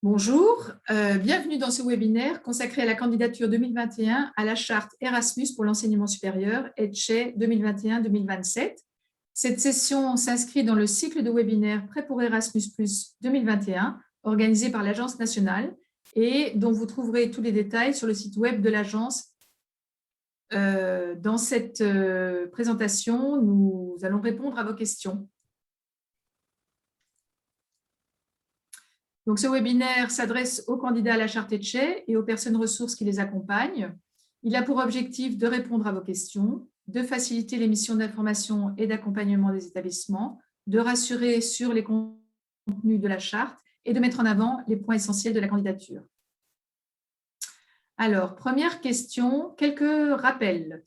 Bonjour, bienvenue dans ce webinaire consacré à la candidature 2021 à la charte Erasmus pour l'enseignement supérieur EDCHE 2021-2027. Cette session s'inscrit dans le cycle de webinaires Prêt pour Erasmus+ 2021 organisé par l'Agence nationale et dont vous trouverez tous les détails sur le site web de l'Agence. Dans cette présentation, nous allons répondre à vos questions. Donc, ce webinaire s'adresse aux candidats à la charte EDCHE et aux personnes ressources qui les accompagnent. Il a pour objectif de répondre à vos questions, de faciliter les missions d'information et d'accompagnement des établissements, de rassurer sur les contenus de la charte et de mettre en avant les points essentiels de la candidature. Alors, première question, quelques rappels.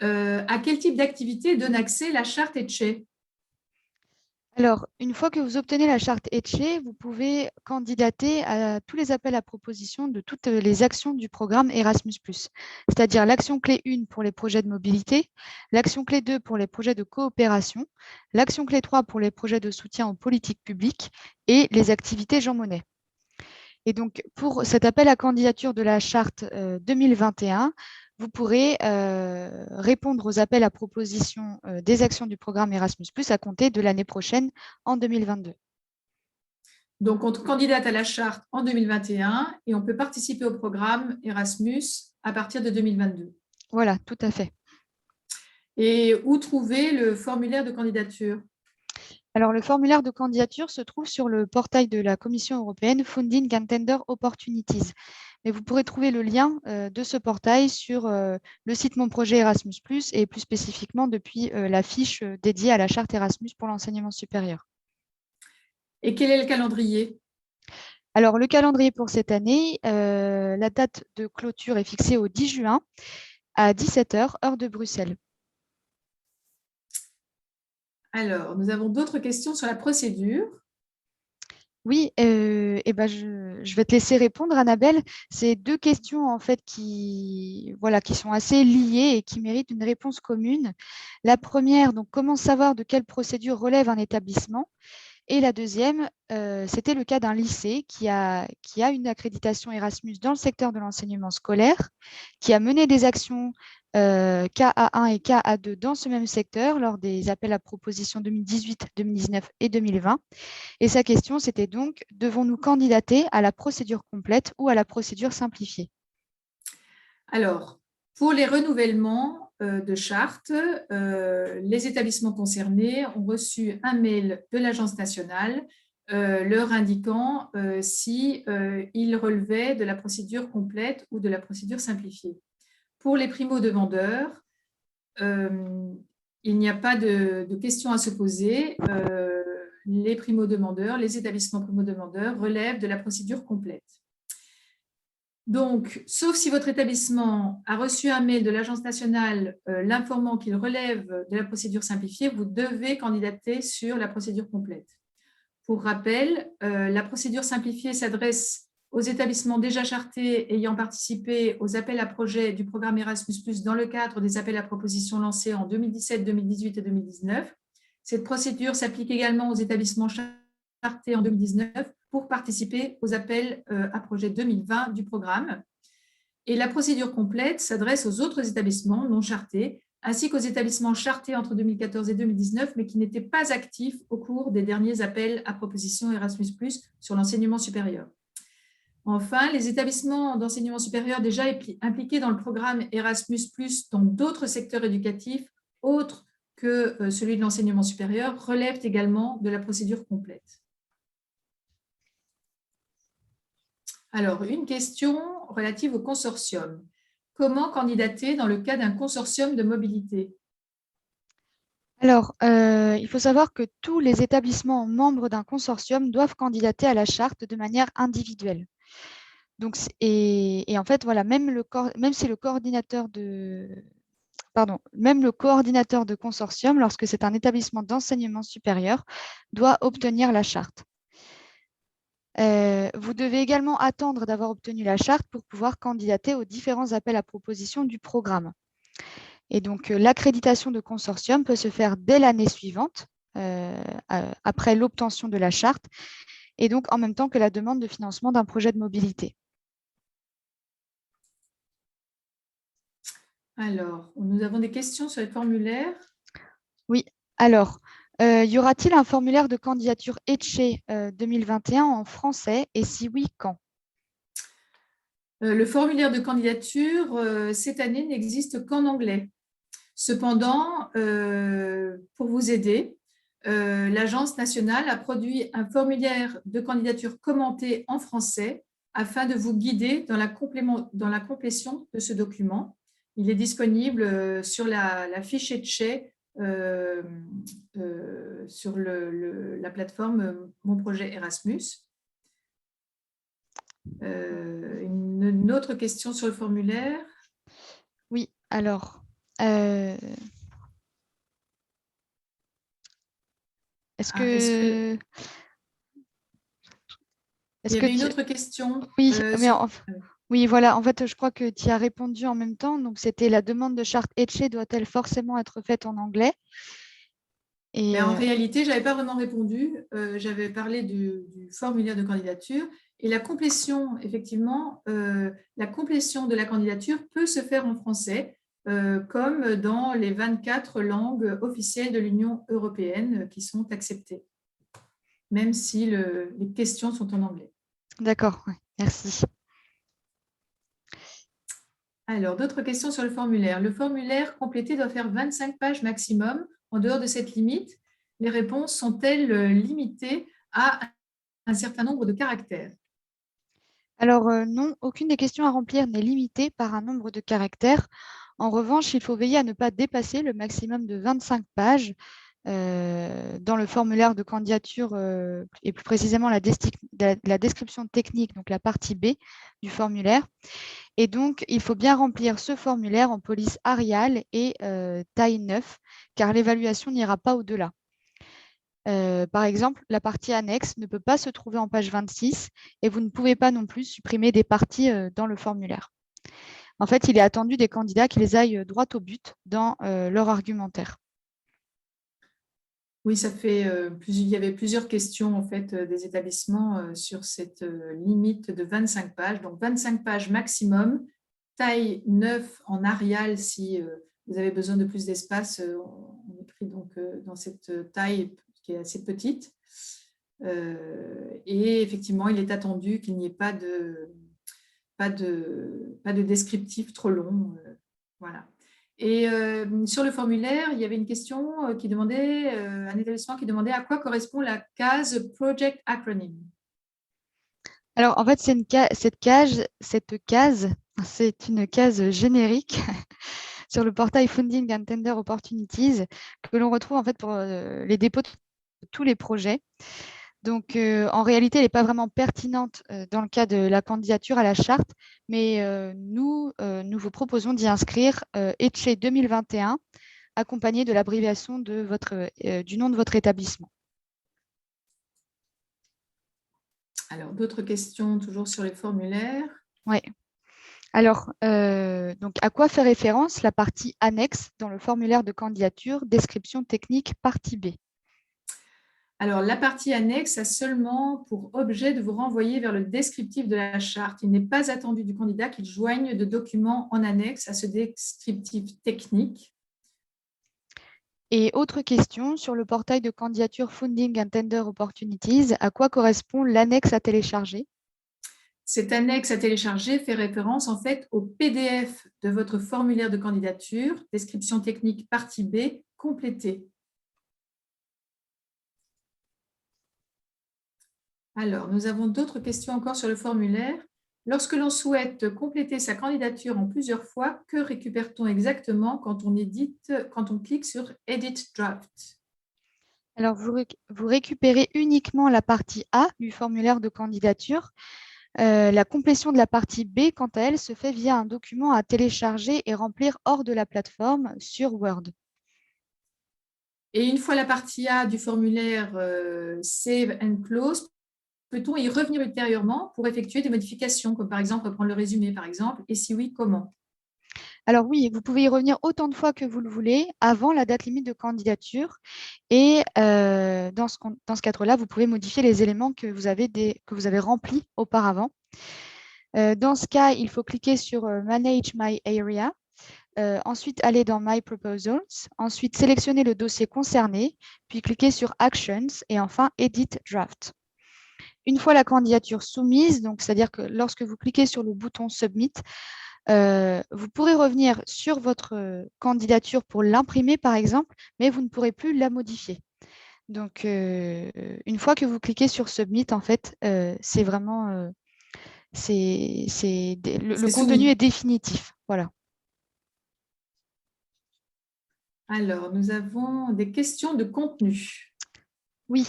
À quel type d'activité donne accès la charte EDCHE ? Alors, une fois que vous obtenez la charte EDCHE, vous pouvez candidater à tous les appels à propositions de toutes les actions du programme Erasmus+, c'est-à-dire l'action clé 1 pour les projets de mobilité, l'action clé 2 pour les projets de coopération, l'action clé 3 pour les projets de soutien aux politiques publiques et les activités Jean Monnet. Et donc, pour cet appel à candidature de la charte 2021, vous pourrez répondre aux appels à proposition des actions du programme Erasmus+, à compter de l'année prochaine, en 2022. Donc, on candidate à la charte en 2021 et on peut participer au programme Erasmus à partir de 2022. Voilà, tout à fait. Et où trouver le formulaire de candidature ? Alors, le formulaire de candidature se trouve sur le portail de la Commission européenne Funding and Tender Opportunities. Mais vous pourrez trouver le lien de ce portail sur le site Mon projet Erasmus+, et plus spécifiquement depuis la fiche dédiée à la charte Erasmus pour l'enseignement supérieur. Et quel est le calendrier ? Alors, le calendrier pour cette année, la date de clôture est fixée au 10 juin à 17h, heure de Bruxelles. Alors, nous avons d'autres questions sur la procédure. Oui, je vais te laisser répondre, Annabelle. C'est deux questions en fait qui sont assez liées et qui méritent une réponse commune. La première, donc, comment savoir de quelle procédure relève un établissement ? Et la deuxième, c'était le cas d'un lycée qui a une accréditation Erasmus dans le secteur de l'enseignement scolaire, qui a mené des actions KA1 et KA2 dans ce même secteur lors des appels à propositions 2018, 2019 et 2020. Et sa question, c'était donc, devons-nous candidater à la procédure complète ou à la procédure simplifiée ? Alors, pour les renouvellements de charte, les établissements concernés ont reçu un mail de l'Agence nationale leur indiquant si ils relevaient de la procédure complète ou de la procédure simplifiée. Pour les primo-demandeurs, il n'y a pas de questions à se poser. Les primo-demandeurs, les établissements primo-demandeurs relèvent de la procédure complète. Donc, sauf si votre établissement a reçu un mail de l'Agence nationale l'informant qu'il relève de la procédure simplifiée, vous devez candidater sur la procédure complète. Pour rappel, la procédure simplifiée s'adresse aux établissements déjà chartés ayant participé aux appels à projets du programme Erasmus+, dans le cadre des appels à propositions lancés en 2017, 2018 et 2019. Cette procédure s'applique également aux établissements chartés en 2019 pour participer aux appels à projets 2020 du programme. Et la procédure complète s'adresse aux autres établissements non chartés, ainsi qu'aux établissements chartés entre 2014 et 2019, mais qui n'étaient pas actifs au cours des derniers appels à propositions Erasmus+ sur l'enseignement supérieur. Enfin, les établissements d'enseignement supérieur déjà impliqués dans le programme Erasmus+, dans d'autres secteurs éducatifs autres que celui de l'enseignement supérieur, relèvent également de la procédure complète. Alors, une question relative au consortium. Comment candidater dans le cas d'un consortium de mobilité ? Alors, il faut savoir que tous les établissements membres d'un consortium doivent candidater à la charte de manière individuelle. Donc, en fait, voilà, même si le coordinateur même le coordinateur de consortium, lorsque c'est un établissement d'enseignement supérieur, doit obtenir la charte. Vous devez également attendre d'avoir obtenu la charte pour pouvoir candidater aux différents appels à propositions du programme. Et donc, l'accréditation de consortium peut se faire dès l'année suivante, après l'obtention de la charte. et donc en même temps que la demande de financement d'un projet de mobilité. Alors, nous avons des questions sur les formulaires. Oui, alors, y aura-t-il un formulaire de candidature ECHE 2021 en français et si oui, quand? Le formulaire de candidature, cette année, n'existe qu'en anglais. Cependant, pour vous aider, l'Agence nationale a produit un formulaire de candidature commenté en français afin de vous guider dans la complétion de ce document. Il est disponible sur la fiche ECHE sur la plateforme Mon projet Erasmus. Une autre question sur le formulaire. Oui, alors, est-ce Ah, est-ce que que... il y Est-ce que avait une tu... autre question Oui, mais sur... oui, voilà, en fait, je crois que tu y as répondu en même temps. Donc, c'était la demande de charte ECHE doit-elle forcément être faite en anglais? Et En réalité, je n'avais pas vraiment répondu. J'avais parlé du formulaire de candidature et la complétion, effectivement, la complétion de la candidature peut se faire en français, comme dans les 24 langues officielles de l'Union européenne qui sont acceptées, même si les questions sont en anglais. d'accord, ouais, merci. Alors, d'autres questions sur le formulaire. Le formulaire complété doit faire 25 pages maximum. En dehors de cette limite, les réponses sont-elles limitées à un certain nombre de caractères? Alors, non, aucune des questions à remplir n'est limitée par un nombre de caractères. En revanche, il faut veiller à ne pas dépasser le maximum de 25 pages dans le formulaire de candidature et plus précisément la description technique, donc la partie B du formulaire. Et donc, il faut bien remplir ce formulaire en police Arial et taille 9, car l'évaluation n'ira pas au-delà. Par exemple, la partie annexe ne peut pas se trouver en page 26 et vous ne pouvez pas non plus supprimer des parties dans le formulaire. En fait, il est attendu des candidats qu'ils aillent droit au but dans leur argumentaire. Oui, il y avait plusieurs questions en fait des établissements sur cette limite de 25 pages. Donc 25 pages maximum, taille 9 en Arial si vous avez besoin de plus d'espace. On est pris donc dans cette taille qui est assez petite. Et effectivement, il est attendu qu'il n'y ait pas de descriptif trop long. Voilà. Et sur le formulaire, il y avait une question qui demandait, un établissement qui demandait à quoi correspond la case Project Acronym. Alors, en fait, cette case, c'est une case générique sur le portail Funding and Tender Opportunities que l'on retrouve en fait pour les dépôts de tous les projets. Donc, en réalité, elle n'est pas vraiment pertinente dans le cas de la candidature à la charte, mais nous vous proposons d'y inscrire ECHE 2021, accompagné de l'abréviation du nom de votre établissement. Alors, d'autres questions toujours sur les formulaires. Oui. Alors, donc, à quoi fait référence la partie annexe dans le formulaire de candidature, description technique, partie B? Alors, la partie annexe a seulement pour objet de vous renvoyer vers le descriptif de la charte. Il n'est pas attendu du candidat qu'il joigne de documents en annexe à ce descriptif technique. Et autre question, sur le portail de candidature Funding and Tender Opportunities, à quoi correspond l'annexe à télécharger? Cette annexe à télécharger fait référence en fait au PDF de votre formulaire de candidature, description technique partie B, complétée. Alors, nous avons d'autres questions encore sur le formulaire. Lorsque l'on souhaite compléter sa candidature en plusieurs fois, que récupère-t-on exactement quand on clique sur Edit Draft? Alors, vous récupérez uniquement la partie A du formulaire de candidature. La complétion de la partie B, quant à elle, se fait via un document à télécharger et remplir hors de la plateforme sur Word. Et une fois la partie A du formulaire Save and Close, peut-on y revenir ultérieurement pour effectuer des modifications, comme par exemple reprendre le résumé, par exemple, et si oui, comment? Alors oui, vous pouvez y revenir autant de fois que vous le voulez avant la date limite de candidature. Et dans ce cadre-là, vous pouvez modifier les éléments que vous avez remplis auparavant. Dans ce cas, il faut cliquer sur Manage My Area. Ensuite, aller dans My Proposals. Ensuite, sélectionner le dossier concerné, puis cliquer sur Actions et enfin Edit Draft. Une fois la candidature soumise, donc c'est-à-dire que lorsque vous cliquez sur le bouton Submit, vous pourrez revenir sur votre candidature pour l'imprimer, par exemple, mais vous ne pourrez plus la modifier. Donc, une fois que vous cliquez sur Submit, en fait, c'est vraiment le contenu est définitif. Voilà. Alors, nous avons des questions de contenu. Oui.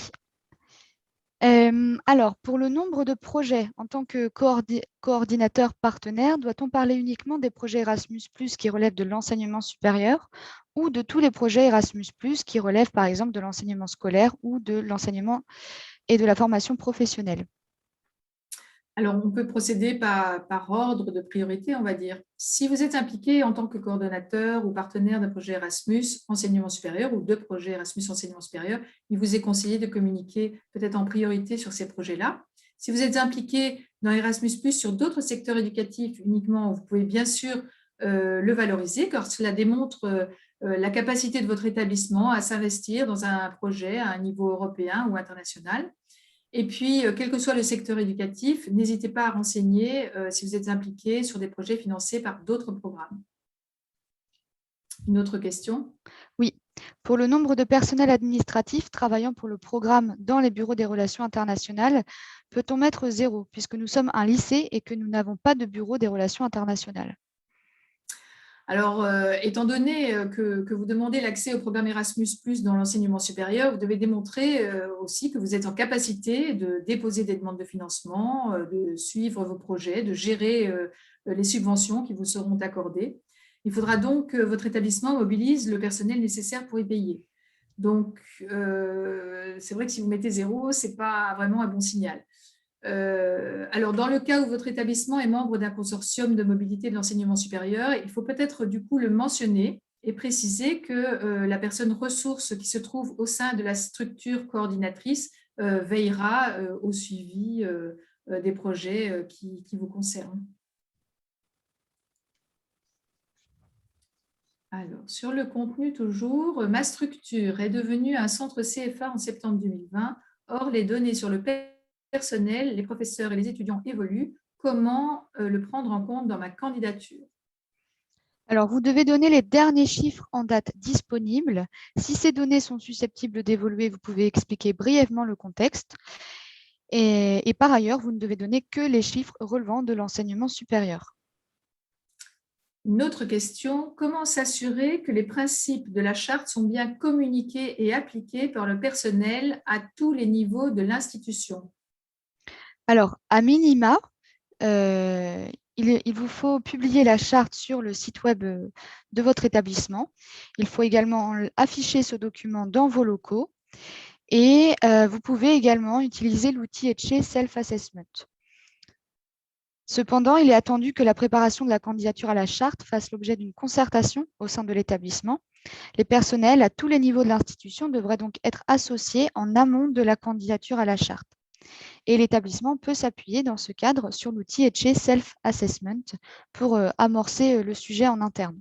Alors, pour le nombre de projets, en tant que coordinateur partenaire, doit-on parler uniquement des projets Erasmus+ qui relèvent de l'enseignement supérieur ou de tous les projets Erasmus+ qui relèvent par exemple de l'enseignement scolaire ou de l'enseignement et de la formation professionnelle? Alors, on peut procéder par ordre de priorité, on va dire. Si vous êtes impliqué en tant que coordonnateur ou partenaire d'un projet Erasmus enseignement supérieur ou de projets Erasmus enseignement supérieur, il vous est conseillé de communiquer peut-être en priorité sur ces projets-là. Si vous êtes impliqué dans Erasmus+, sur d'autres secteurs éducatifs uniquement, vous pouvez bien sûr le valoriser, car cela démontre la capacité de votre établissement à s'investir dans un projet à un niveau européen ou international. Et puis, quel que soit le secteur éducatif, n'hésitez pas à renseigner si vous êtes impliqué sur des projets financés par d'autres programmes. Une autre question? Oui. Pour le nombre de personnels administratifs travaillant pour le programme dans les bureaux des relations internationales, peut-on mettre 0 puisque nous sommes un lycée et que nous n'avons pas de bureau des relations internationales? Alors, étant donné que vous demandez l'accès au programme Erasmus+ dans l'enseignement supérieur, vous devez démontrer aussi que vous êtes en capacité de déposer des demandes de financement, de suivre vos projets, de gérer les subventions qui vous seront accordées. Il faudra donc que votre établissement mobilise le personnel nécessaire pour y payer. Donc, c'est vrai que si vous mettez 0, ce n'est pas vraiment un bon signal. Alors, dans le cas où votre établissement est membre d'un consortium de mobilité de l'enseignement supérieur, il faut peut-être du coup le mentionner et préciser que la personne ressource qui se trouve au sein de la structure coordinatrice veillera au suivi des projets qui vous concernent. Alors, sur le contenu toujours, ma structure est devenue un centre CFA en septembre 2020. Or, les données sur le personnel, les professeurs et les étudiants évoluent. Comment le prendre en compte dans ma candidature? Alors, vous devez donner les derniers chiffres en date disponible. Si ces données sont susceptibles d'évoluer, vous pouvez expliquer brièvement le contexte. Et par ailleurs, vous ne devez donner que les chiffres relevant de l'enseignement supérieur. Une autre question, comment s'assurer que les principes de la charte sont bien communiqués et appliqués par le personnel à tous les niveaux de l'institution? Alors, à minima, il vous faut publier la charte sur le site web de votre établissement. Il faut également afficher ce document dans vos locaux et vous pouvez également utiliser l'outil Etche Self-Assessment. Cependant, il est attendu que la préparation de la candidature à la charte fasse l'objet d'une concertation au sein de l'établissement. Les personnels à tous les niveaux de l'institution devraient donc être associés en amont de la candidature à la charte. Et l'établissement peut s'appuyer dans ce cadre sur l'outil Etche Self-Assessment pour amorcer le sujet en interne.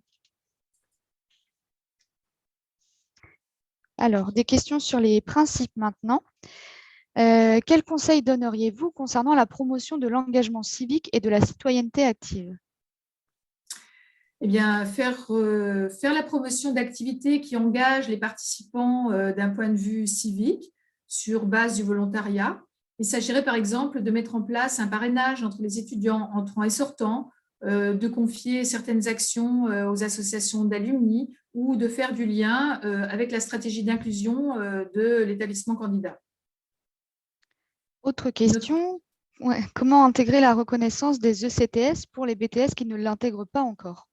Alors, des questions sur les principes maintenant. Quels conseils donneriez-vous concernant la promotion de l'engagement civique et de la citoyenneté active? Eh bien, faire la promotion d'activités qui engagent les participants d'un point de vue civique sur base du volontariat. Il s'agirait par exemple de mettre en place un parrainage entre les étudiants entrants et sortants, de confier certaines actions aux associations d'alumni ou de faire du lien avec la stratégie d'inclusion de l'établissement candidat. Autre question, ouais, comment intégrer la reconnaissance des ECTS pour les BTS qui ne l'intègrent pas encore?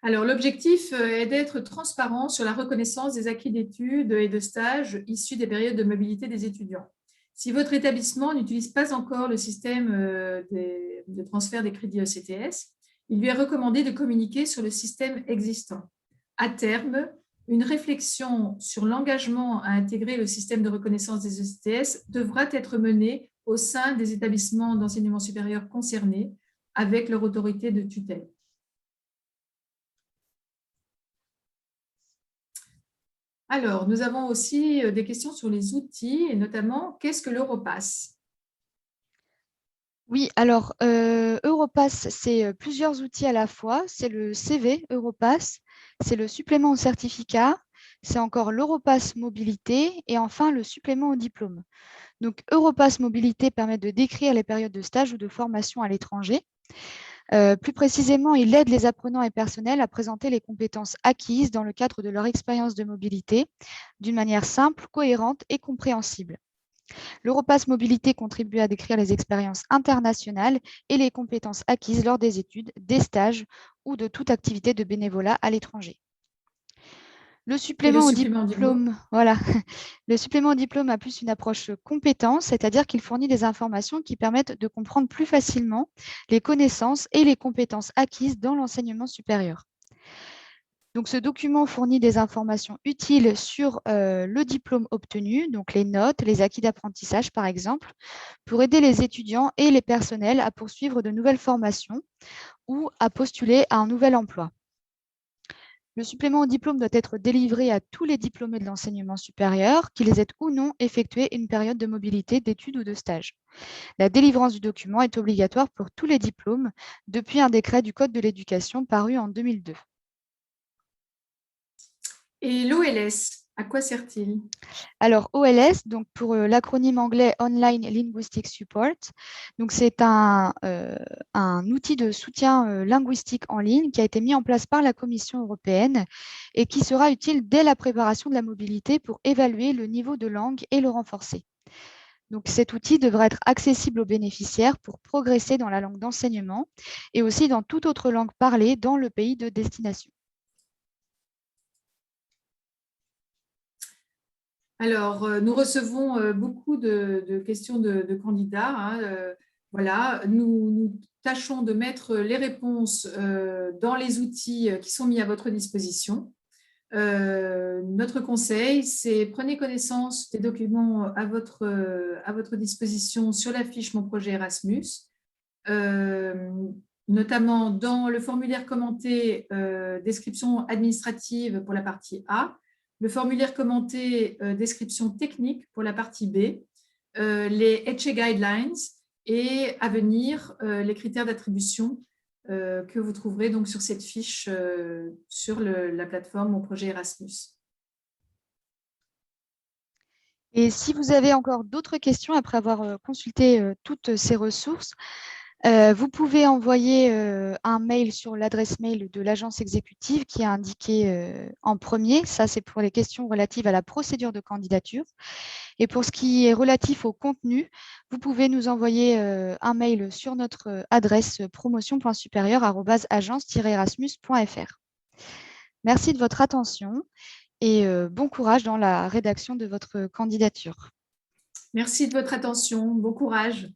Alors, l'objectif est d'être transparent sur la reconnaissance des acquis d'études et de stages issus des périodes de mobilité des étudiants. Si votre établissement n'utilise pas encore le système de transfert des crédits ECTS, il lui est recommandé de communiquer sur le système existant. À terme, une réflexion sur l'engagement à intégrer le système de reconnaissance des ECTS devra être menée au sein des établissements d'enseignement supérieur concernés avec leur autorité de tutelle. Alors, nous avons aussi des questions sur les outils et notamment, qu'est-ce que l'Europass? Oui, alors Europass, c'est plusieurs outils à la fois. C'est le CV Europass, c'est le supplément au certificat, c'est encore l'Europass Mobilité et enfin le supplément au diplôme. Donc Europass Mobilité permet de décrire les périodes de stage ou de formation à l'étranger. Plus précisément, il aide les apprenants et personnels à présenter les compétences acquises dans le cadre de leur expérience de mobilité d'une manière simple, cohérente et compréhensible. L'Europass Mobilité contribue à décrire les expériences internationales et les compétences acquises lors des études, des stages ou de toute activité de bénévolat à l'étranger. Le Et le supplément au supplément au diplôme? diplôme, voilà. Le supplément au diplôme a plus une approche compétence, c'est-à-dire qu'il fournit des informations qui permettent de comprendre plus facilement les connaissances et les compétences acquises dans l'enseignement supérieur. Donc, ce document fournit des informations utiles sur le diplôme obtenu, donc les notes, les acquis d'apprentissage par exemple, pour aider les étudiants et les personnels à poursuivre de nouvelles formations ou à postuler à un nouvel emploi. Le supplément au diplôme doit être délivré à tous les diplômés de l'enseignement supérieur, qu'ils aient ou non effectué une période de mobilité, d'études ou de stage. La délivrance du document est obligatoire pour tous les diplômes depuis un décret du Code de l'éducation paru en 2002. Et l'OLS, à quoi sert-il? Alors, OLS, donc pour l'acronyme anglais Online Linguistic Support, donc c'est un outil de soutien linguistique en ligne qui a été mis en place par la Commission européenne et qui sera utile dès la préparation de la mobilité pour évaluer le niveau de langue et le renforcer. Donc, cet outil devra être accessible aux bénéficiaires pour progresser dans la langue d'enseignement et aussi dans toute autre langue parlée dans le pays de destination. Alors, nous recevons beaucoup de questions de candidats. Hein, voilà, nous tâchons de mettre les réponses dans les outils qui sont mis à votre disposition. Notre conseil, c'est prenez connaissance des documents à votre disposition sur la fiche Mon projet Erasmus, notamment dans le formulaire commenté description administrative pour la partie A, le formulaire commenté description technique pour la partie B, les ECHE Guidelines et à venir les critères d'attribution que vous trouverez donc sur cette fiche sur la plateforme Mon projet Erasmus. Et si vous avez encore d'autres questions après avoir consulté toutes ces ressources, vous pouvez envoyer un mail sur l'adresse mail de l'agence exécutive qui est indiquée en premier. Ça, c'est pour les questions relatives à la procédure de candidature. Et pour ce qui est relatif au contenu, vous pouvez nous envoyer un mail sur notre adresse promotion.supérieure@agence-erasmus.fr. Merci de votre attention et bon courage dans la rédaction de votre candidature. Merci de votre attention. Bon courage.